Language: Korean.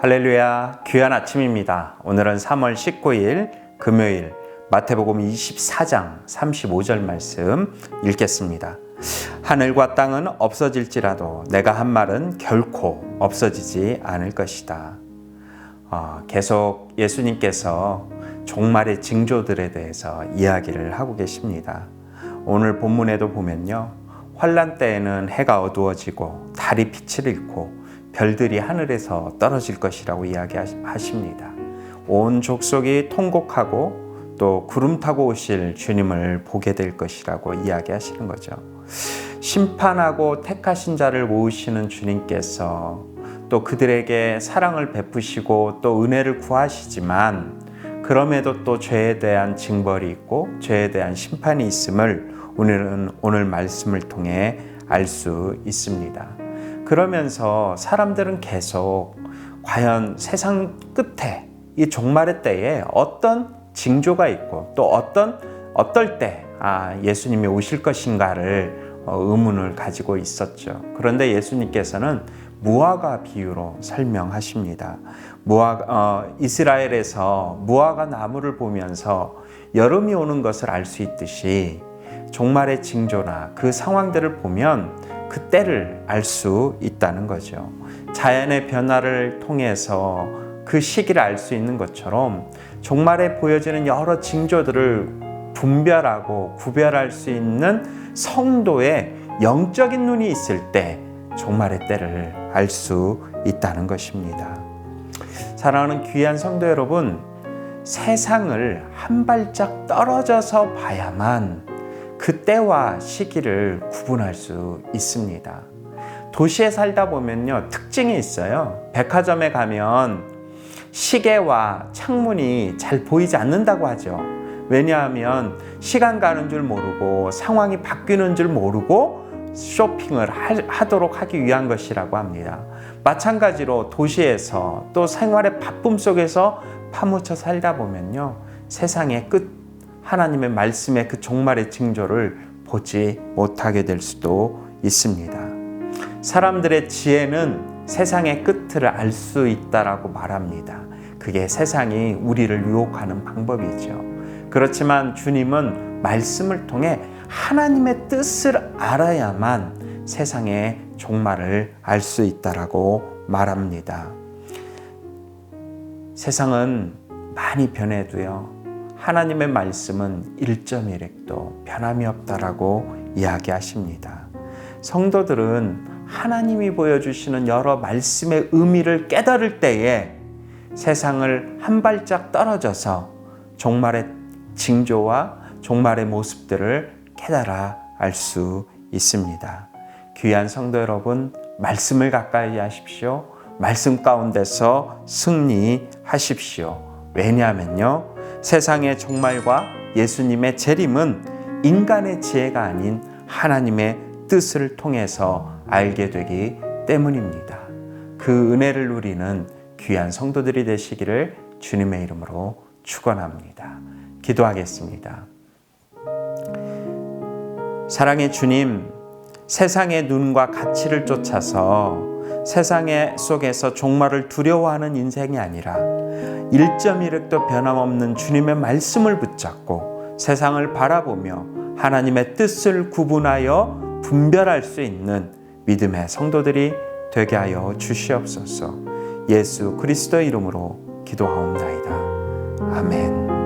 할렐루야, 귀한 아침입니다. 오늘은 3월 19일 금요일 마태복음 24장 35절 말씀 읽겠습니다. 하늘과 땅은 없어질지라도 내가 한 말은 결코 없어지지 않을 것이다. 계속 예수님께서 종말의 징조들에 대해서 이야기를 하고 계십니다. 오늘 본문에도 보면요, 환난 때에는 해가 어두워지고 달이 빛을 잃고 별들이 하늘에서 떨어질 것이라고 이야기하십니다. 온 족속이 통곡하고 또 구름 타고 오실 주님을 보게 될 것이라고 이야기하시는 거죠. 심판하고 택하신 자를 모으시는 주님께서 또 그들에게 사랑을 베푸시고 또 은혜를 구하시지만 그럼에도 또 죄에 대한 징벌이 있고 죄에 대한 심판이 있음을 오늘 말씀을 통해 알 수 있습니다. 그러면서 사람들은 계속 과연 세상 끝에 이 종말의 때에 어떤 징조가 있고 또 어떨 때 예수님이 오실 것인가를 의문을 가지고 있었죠. 그런데 예수님께서는 무화과 비유로 설명하십니다. 이스라엘에서 무화과 나무를 보면서 여름이 오는 것을 알 수 있듯이 종말의 징조나 그 상황들을 보면 그 때를 알 수 있다는 거죠. 자연의 변화를 통해서 그 시기를 알 수 있는 것처럼 종말에 보여지는 여러 징조들을 분별하고 구별할 수 있는 성도의 영적인 눈이 있을 때 종말의 때를 알 수 있다는 것입니다. 사랑하는 귀한 성도 여러분, 세상을 한 발짝 떨어져서 봐야만 그 때와 시기를 구분할 수 있습니다. 도시에 살다 보면요, 특징이 있어요. 백화점에 가면 시계와 창문이 잘 보이지 않는다고 하죠. 왜냐하면 시간 가는 줄 모르고 상황이 바뀌는 줄 모르고 쇼핑을 하도록 하기 위한 것이라고 합니다. 마찬가지로 도시에서 또 생활의 바쁨 속에서 파묻혀 살다 보면요, 세상의 끝, 하나님의 말씀의 그 종말의 징조를 보지 못하게 될 수도 있습니다. 사람들의 지혜는 세상의 끝을 알 수 있다라고 말합니다. 그게 세상이 우리를 유혹하는 방법이죠. 그렇지만 주님은 말씀을 통해 하나님의 뜻을 알아야만 세상의 종말을 알 수 있다라고 말합니다. 세상은 많이 변해도요, 하나님의 말씀은 1.1획도 변함이 없다라고 이야기하십니다. 성도들은 하나님이 보여주시는 여러 말씀의 의미를 깨달을 때에 세상을 한 발짝 떨어져서 종말의 징조와 종말의 모습들을 깨달아 알 수 있습니다. 귀한 성도 여러분, 말씀을 가까이 하십시오. 말씀 가운데서 승리하십시오. 왜냐하면요, 세상의 종말과 예수님의 재림은 인간의 지혜가 아닌 하나님의 뜻을 통해서 알게 되기 때문입니다. 그 은혜를 누리는 귀한 성도들이 되시기를 주님의 이름으로 축원합니다. 기도하겠습니다. 사랑의 주님, 세상의 눈과 가치를 쫓아서 세상의 속에서 종말을 두려워하는 인생이 아니라 1.1획도 변함없는 주님의 말씀을 붙잡고 세상을 바라보며 하나님의 뜻을 구분하여 분별할 수 있는 믿음의 성도들이 되게 하여 주시옵소서. 예수 그리스도의 이름으로 기도하옵나이다. 아멘.